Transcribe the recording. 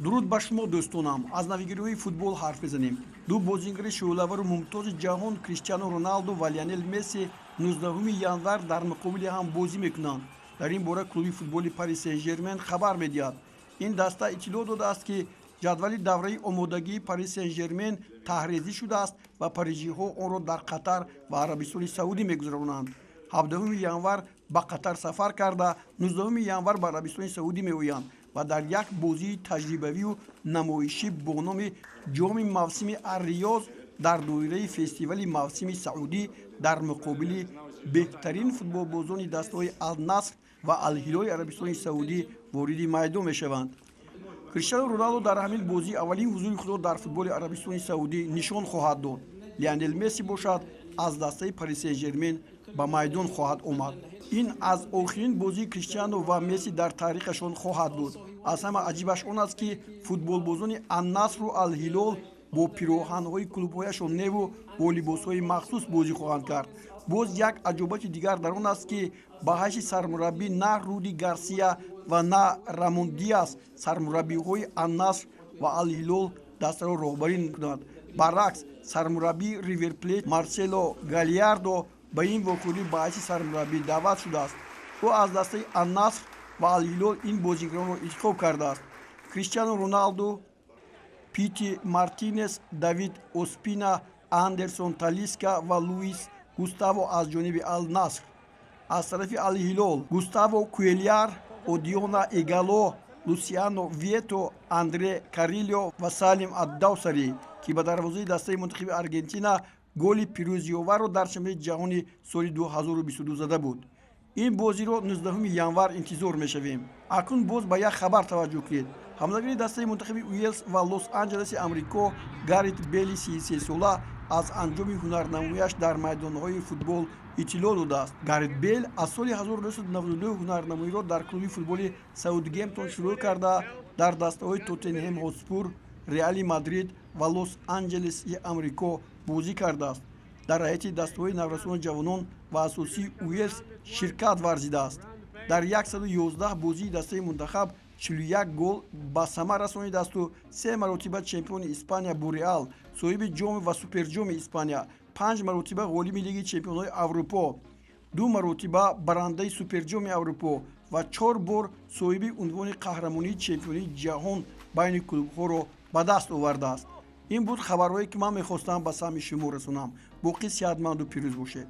дуруд ба шумо дӯстонам. Аз навигирои футбол ҳарф мезанем. Ду бозингари шӯълавару мумтози ҷаҳон Криштиану Роналду ва Лионел Месси 19 январ дар муқобили ҳам бозӣ мекунанд. Дар ин бора клуби футболи Пари Сен-Жермен хабар медиҳад. Ин даста иттилоъ додааст, ки ҷадвали давраи омодагии Пари Сен-Жермен таҳризӣ шудааст ва парижиҳо онро дар Қатар ва Арабистони Саудӣ мегузаронанд. 17 январ ба Қатар сафар карда 19 январ ба Арабистони Саудӣ меоянд ва дар як бозии таҷрибавию намоишӣ бо номи ҷоми мавсими Ар-Риёз дар доираи фестивали мавсими Саудӣ дар муқобили беҳтарин футболбозони дастаҳои Ал-Наср ва Ал-Ҳилоли Арабистони Саудӣ вориди майдон мешаванд. Криштиану Роналду дар ҳамин бозӣ аввалин ҳузури худро дар футболи Арабистони Саудӣ нишон хоҳад дод. Лионел Месси бошад, аз дастаи Пари Сен-Жермен ба майдон хоҳад омад. ин аз охирин бозии Криштиану ва Месси дар таърихашон хоҳад буд. аз ҳама аҷибаш он аст, ки футболбозони Ан-Насру Ал-Ҳилол бо пироҳанҳои клубҳояшон неву бо либосҳои махсус бозӣ хоҳанд кард. боз як аҷобати дигар дар он аст, ки ба ҳайси сармураббӣ на Руди Гарсия ва на Рамон Диас сармураббиҳои Ан-Наср ва Ал-Ҳилол дастаро роҳбарӣ мекунанд. баръакс сармураббии Ривер Плейт Марсело Галиардо ба ин вокилӣ ба ҳайси сармураббӣ даъват шудааст. ӯ аз дастаи Ан-Наср ва Ал-Ҳилол ин бозигаронро интихоб кардааст. Криштиану Роналду, Пити Мартинес, Давид Оспина, Андерсон Талиска ва Луис Густаво аз ҷониби Ал-Наср. аз тарафи Ал-Ҳилол Густаво Куэльяр, Одиона Игало, Лусиано Вието, Андре Карильо ва Салим Ад-Давсарӣ, ки ба дарвозаи дастаи мунтахиби Аргентина голи пирӯзиоварро дар чемпионати ҷаҳони соли 2022 зада буд. ин бозиро 19 январ интизор мешавем. акнун боз ба як хабар таваҷҷӯҳ кунед. ҳамлагари дастаи мунтахиби Уелс ва Лос-Анҷелеси Амрико Гарит Бейли 33 сола аз анҷоми ҳунарнамояш дар майдонҳои футбол иттилоъ додааст. Гарит Бейл аз соли 1999 ҳунарнамоиро дар клуби футболи Саутгемптон шурӯъ карда дар дастаҳои Тоттенҳем Ҳотспур, Реали Мадрид ва Лос-Анҷелеси Амрико бозӣ кардааст. дар ҳайати дастаҳои наврасони ҷавонон ва асосии Уелс ширкат варзидааст. дар 111 бозии дастаи мунтахаб 41 гол ба самар расонидаасту 3 маротиба чемпиони Испания бо Реал, соҳиби ҷом ва суперҷоми Испания, 5 маротиба ғолиби Лиги чемпионҳои Аврупо, 2 маротиба барандаи суперҷоми Аврупо ва 4 бор соҳиби унвони қаҳрамонии чемпионии ҷаҳон байни клубҳоро ба даст овардааст. ин буд хабарҳое ки ман мехостам ба сами шумо расонам. боқӣ сеҳатманду пирӯз бошед.